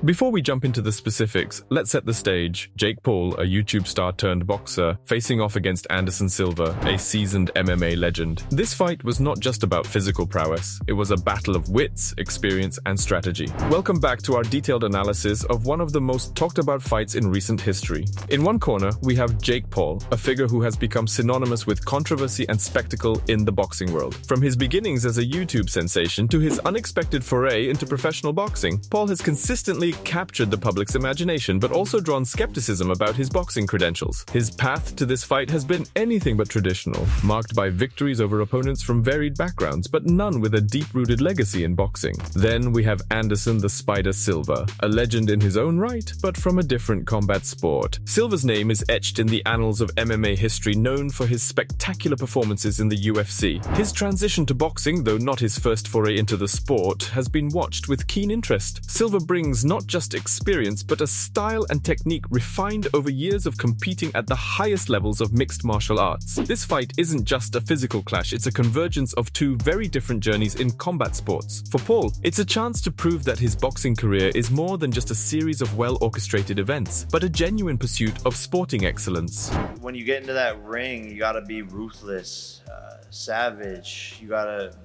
Before we jump into the specifics, let's set the stage. Jake Paul, a YouTube star turned boxer, facing off against Anderson Silva, a seasoned MMA legend. This fight was not just about physical prowess, it was a battle of wits, experience, and strategy. Welcome back to our detailed analysis of one of the most talked about fights in recent history. In one corner, we have Jake Paul, a figure who has become synonymous with controversy and spectacle in the boxing world. From his beginnings as a YouTube sensation to his unexpected foray into professional boxing, Paul has consistently captured the public's imagination, but also drawn skepticism about his boxing credentials. His path to this fight has been anything but traditional, marked by victories over opponents from varied backgrounds, but none with a deep-rooted legacy in boxing. Then we have Anderson the Spider Silva, a legend in his own right, but from a different combat sport. Silva's name is etched in the annals of MMA history, known for his spectacular performances in the UFC. His transition to boxing, though not his first foray into the sport, has been watched with keen interest. Silva brings not just experience, but a style and technique refined over years of competing at the highest levels of mixed martial arts. This fight isn't just a physical clash, it's a convergence of two very different journeys in combat sports. For Paul, it's a chance to prove that his boxing career is more than just a series of well-orchestrated events, but a genuine pursuit of sporting excellence. When you get into that ring, you gotta be ruthless, savage. You gotta,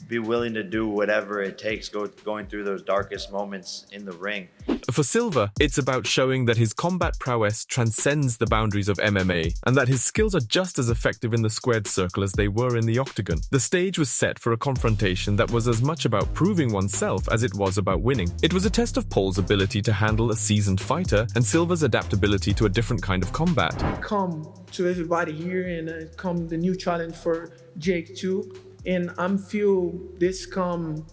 be willing to do whatever it takes going through those darkest moments in the ring. For Silva, it's about showing that his combat prowess transcends the boundaries of MMA and that his skills are just as effective in the squared circle as they were in the octagon. The stage was set for a confrontation that was as much about proving oneself as it was about winning. It was a test of Paul's ability to handle a seasoned fighter and Silva's adaptability to a different kind of combat. Come to everybody here and come the new challenge for Jake too. And I feel this come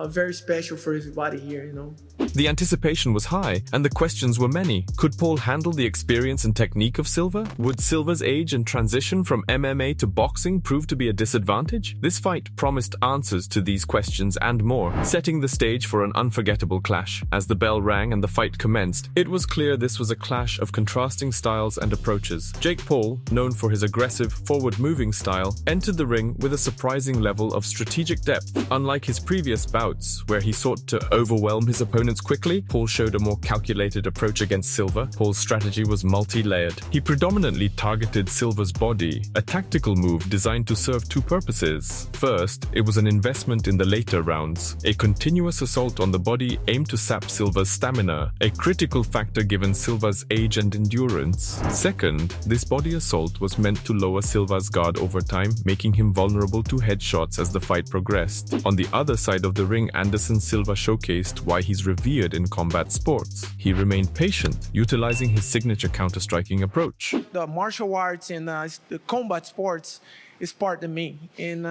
very special for everybody here, The anticipation was high, and the questions were many. Could Paul handle the experience and technique of Silva? Would Silva's age and transition from MMA to boxing prove to be a disadvantage? This fight promised answers to these questions and more, setting the stage for an unforgettable clash. As the bell rang and the fight commenced, it was clear this was a clash of contrasting styles and approaches. Jake Paul, known for his aggressive, forward-moving style, entered the ring with a surprising level of strategic depth. Unlike his previous bouts, where he sought to overwhelm his opponents quickly, Paul showed a more calculated approach against Silva. Paul's strategy was multi-layered. He predominantly targeted Silva's body, a tactical move designed to serve two purposes. First, it was an investment in the later rounds. A continuous assault on the body aimed to sap Silva's stamina, a critical factor given Silva's age and endurance. Second, this body assault was meant to lower Silva's guard over time, making him vulnerable to headshots as the fight progressed. On the other side of the ring, Anderson Silva showcased why he's revered in combat sports. He remained patient, utilizing his signature counter-striking approach. The martial arts and the combat sports is part of me. And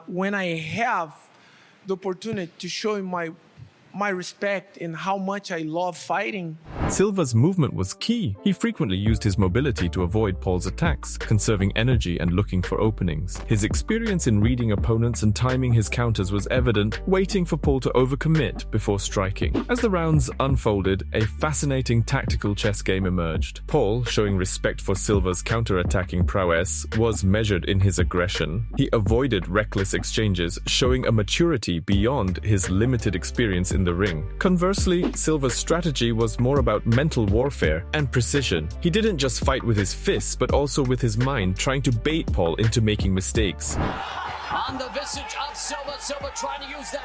when I have the opportunity to show my respect and how much I love fighting. Silva's movement was key. He frequently used his mobility to avoid Paul's attacks, conserving energy and looking for openings. His experience in reading opponents and timing his counters was evident, waiting for Paul to overcommit before striking. As the rounds unfolded, a fascinating tactical chess game emerged. Paul, showing respect for Silva's counter-attacking prowess, was measured in his aggression. He avoided reckless exchanges, showing a maturity beyond his limited experience in the ring. Conversely, Silva's strategy was more about mental warfare and precision. He didn't just fight with his fists, but also with his mind, trying to bait Paul into making mistakes. On the visage of Silva trying to use that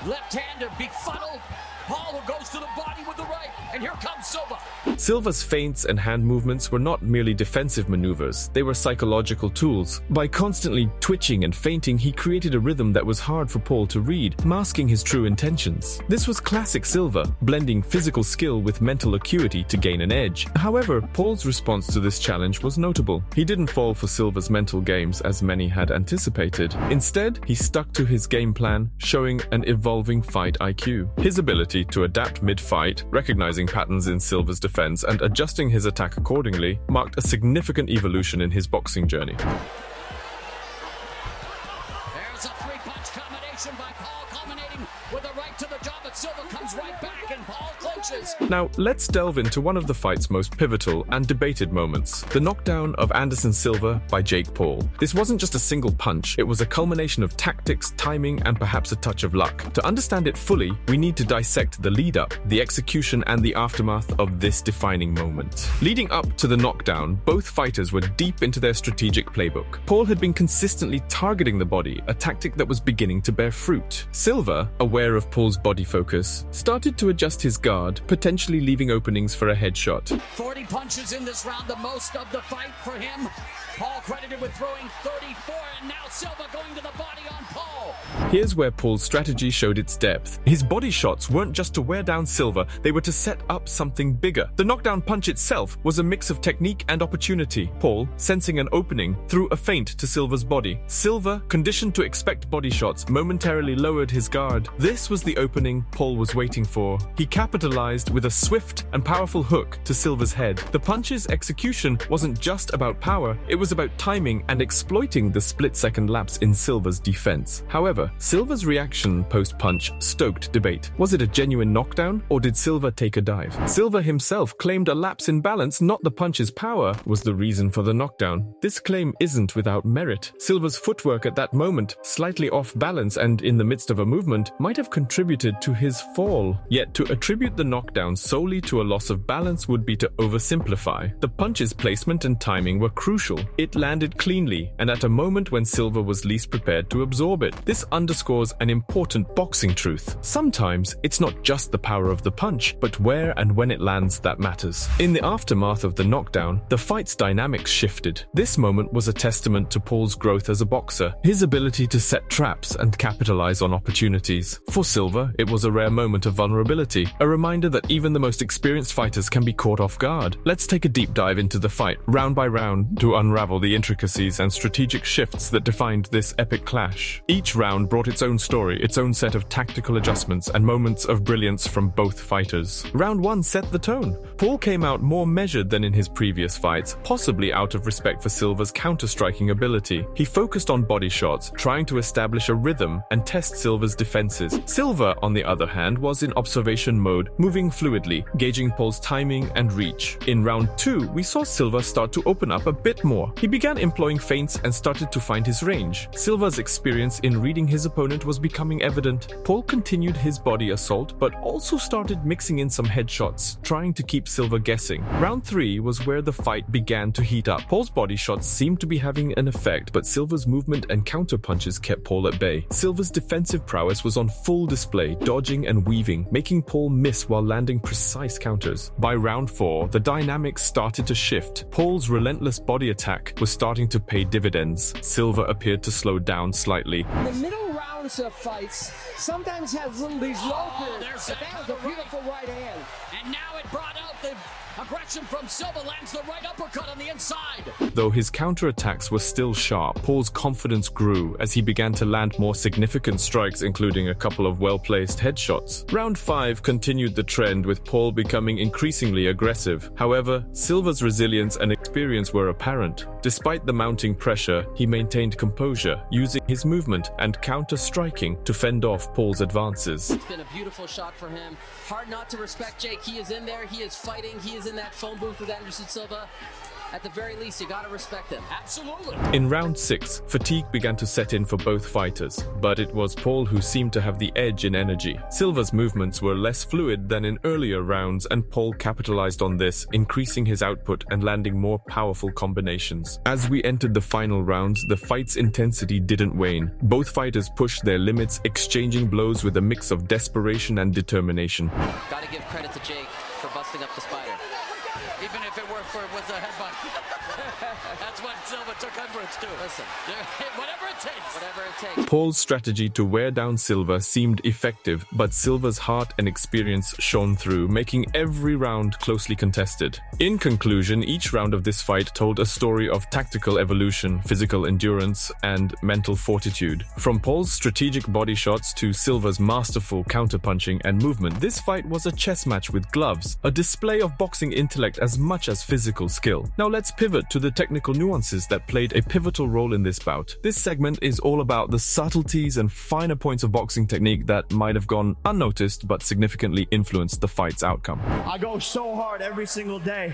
left-hander, befuddled. Paul who goes to the body with the right, and here comes Silva. Silva's feints and hand movements were not merely defensive maneuvers, they were psychological tools. By constantly twitching and feinting, he created a rhythm that was hard for Paul to read, masking his true intentions. This was classic Silva, blending physical skill with mental acuity to gain an edge. However, Paul's response to this challenge was notable. He didn't fall for Silva's mental games as many had anticipated. Instead, he stuck to his game plan, showing an evolving fight IQ. His ability to adapt mid-fight, recognizing patterns in Silva's defense and adjusting his attack accordingly, marked a significant evolution in his boxing journey. There's a three-punch combination by Paul, culminating with a right to the jaw, but Silva comes right back, and Paul clinches. punches. Now, let's delve into one of the fight's most pivotal and debated moments, the knockdown of Anderson Silva by Jake Paul. This wasn't just a single punch, it was a culmination of tactics, timing, and perhaps a touch of luck. To understand it fully, we need to dissect the lead-up, the execution, and the aftermath of this defining moment. Leading up to the knockdown, both fighters were deep into their strategic playbook. Paul had been consistently targeting the body, a tactic that was beginning to bear fruit. Silva, aware of Paul's body focus, started to adjust his guard, potentially leaving openings for a headshot. 40 punches in this round, the most of the fight for him. Paul credited with throwing 34, and now Silva going to the body on Paul. Here's where Paul's strategy showed its depth. His body shots weren't just to wear down Silva, they were to set up something bigger. The knockdown punch itself was a mix of technique and opportunity. Paul, sensing an opening, threw a feint to Silva's body. Silva, conditioned to expect body shots, momentarily lowered his guard. This was the opening Paul was waiting for. He capitalized with a swift and powerful hook to Silva's head. The punch's execution wasn't just about power, it was about timing and exploiting the split-second lapse in Silva's defense. However, Silva's reaction post-punch stoked debate. Was it a genuine knockdown, or did Silva take a dive? Silva himself claimed a lapse in balance, not the punch's power, was the reason for the knockdown. This claim isn't without merit. Silva's footwork at that moment, slightly off balance and in the midst of a movement, might have contributed to his fall. Yet to attribute the knockdown solely to a loss of balance would be to oversimplify. The punch's placement and timing were crucial. It landed cleanly, and at a moment when Silva was least prepared to absorb it. This underscores an important boxing truth. Sometimes, it's not just the power of the punch, but where and when it lands that matters. In the aftermath of the knockdown, the fight's dynamics shifted. This moment was a testament to Paul's growth as a boxer, his ability to set traps and capitalize on opportunities. For Silva, it was a rare moment of vulnerability, a reminder that even the most experienced fighters can be caught off guard. Let's take a deep dive into the fight, round by round, to unravel the intricacies and strategic shifts that defined this epic clash. Each round brought its own story, its own set of tactical adjustments and moments of brilliance from both fighters. Round 1 set the tone. Paul came out more measured than in his previous fights, possibly out of respect for Silva's counter-striking ability. He focused on body shots, trying to establish a rhythm and test Silva's defenses. Silva, on the other hand, was in observation mode, moving fluidly, gauging Paul's timing and reach. In round 2, we saw Silva start to open up a bit more. He began employing feints and started to find his range. Silva's experience in reading his opponent was becoming evident. Paul continued his body assault, but also started mixing in some headshots, trying to keep Silva guessing. Round 3 was where the fight began to heat up. Paul's body shots seemed to be having an effect, but Silva's movement and counter punches kept Paul at bay. Silva's defensive prowess was on full display, dodging and weaving, making Paul miss while landing precise counters. By round 4, the dynamics started to shift. Paul's relentless body attack was starting to pay dividends. Silva appeared to slow down slightly. The middle rounds of fights sometimes have these low periods, but that was a beautiful right hand. And now it brought out the aggression from Silva, lands the right uppercut on the inside. Though his counterattacks were still sharp, Paul's confidence grew as he began to land more significant strikes, including a couple of well-placed headshots. Round 5 continued the trend, with Paul becoming increasingly aggressive. However, Silva's resilience and experience were apparent. Despite the mounting pressure, he maintained composure, using his movement and counter-striking to fend off Paul's advances. It's been a beautiful shot for him. Hard not to respect Jake. He is in there, he is fighting, he is in that phone booth with Anderson Silva. At the very least, you gotta respect him. Absolutely. In round 6, fatigue began to set in for both fighters, but it was Paul who seemed to have the edge in energy. Silva's movements were less fluid than in earlier rounds, and Paul capitalized on this, increasing his output and landing more powerful combinations. As we entered the final rounds, the fight's intensity didn't wane. Both fighters pushed their limits, exchanging blows with a mix of desperation and determination. Gotta give credit to Jake for busting up the spider. Even if it were with a headbutt. That's what Silva took umbrage to. Listen. Whatever it takes. Whatever it takes. Paul's strategy to wear down Silva seemed effective, but Silva's heart and experience shone through, making every round closely contested. In conclusion, each round of this fight told a story of tactical evolution, physical endurance, and mental fortitude. From Paul's strategic body shots to Silva's masterful counterpunching and movement, this fight was a chess match with gloves. punches, a display of boxing intellect as much as physical skill. Now let's pivot to the technical nuances that played a pivotal role in this bout. This segment is all about the subtleties and finer points of boxing technique that might have gone unnoticed but significantly influenced the fight's outcome. I go so hard every single day.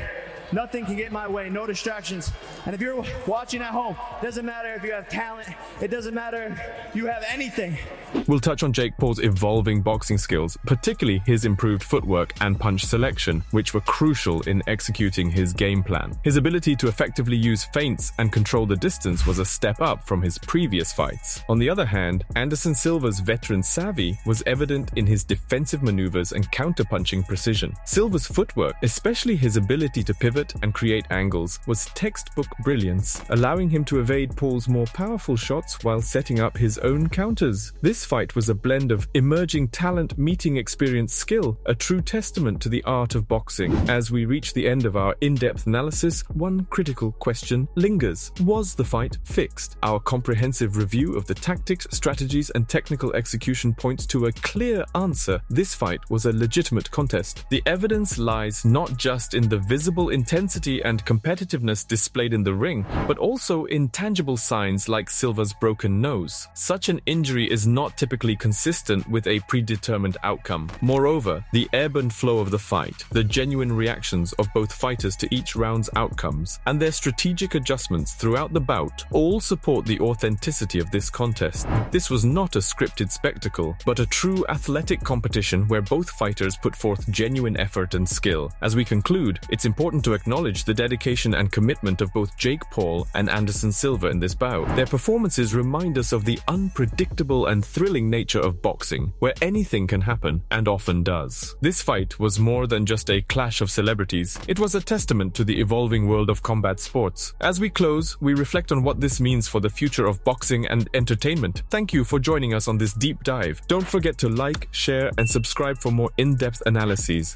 Nothing can get in my way, no distractions. And if you're watching at home, it doesn't matter if you have talent, it doesn't matter if you have anything. We'll touch on Jake Paul's evolving boxing skills, particularly his improved footwork and punch selection, which were crucial in executing his game plan. His ability to effectively use feints and control the distance was a step up from his previous fights. On the other hand, Anderson Silva's veteran savvy was evident in his defensive maneuvers and counterpunching precision. Silva's footwork, especially his ability to pivot and create angles, was textbook brilliance, allowing him to evade Paul's more powerful shots while setting up his own counters. This fight was a blend of emerging talent meeting experienced skill, a true testament to the art of boxing. As we reach the end of our in-depth analysis, one critical question lingers. Was the fight fixed? Our comprehensive review of the tactics, strategies, and technical execution points to a clear answer. This fight was a legitimate contest. The evidence lies not just in the visible intensity and competitiveness displayed in the ring, but also in tangible signs like Silva's broken nose. Such an injury is not typically consistent with a predetermined outcome. Moreover, the ebb and flow of the fight, the genuine reactions of both fighters to each round's outcomes, and their strategic adjustments throughout the bout all support the authenticity of this contest. This was not a scripted spectacle, but a true athletic competition where both fighters put forth genuine effort and skill. As we conclude, it's important to acknowledge the dedication and commitment of both Jake Paul and Anderson Silva in this bout. Their performances remind us of the unpredictable and thrilling nature of boxing, where anything can happen, and often does. This fight was more than just a clash of celebrities. It was a testament to the evolving world of combat sports. As we close, we reflect on what this means for the future of boxing and entertainment. Thank you for joining us on this deep dive. Don't forget to like, share, and subscribe for more in-depth analyses.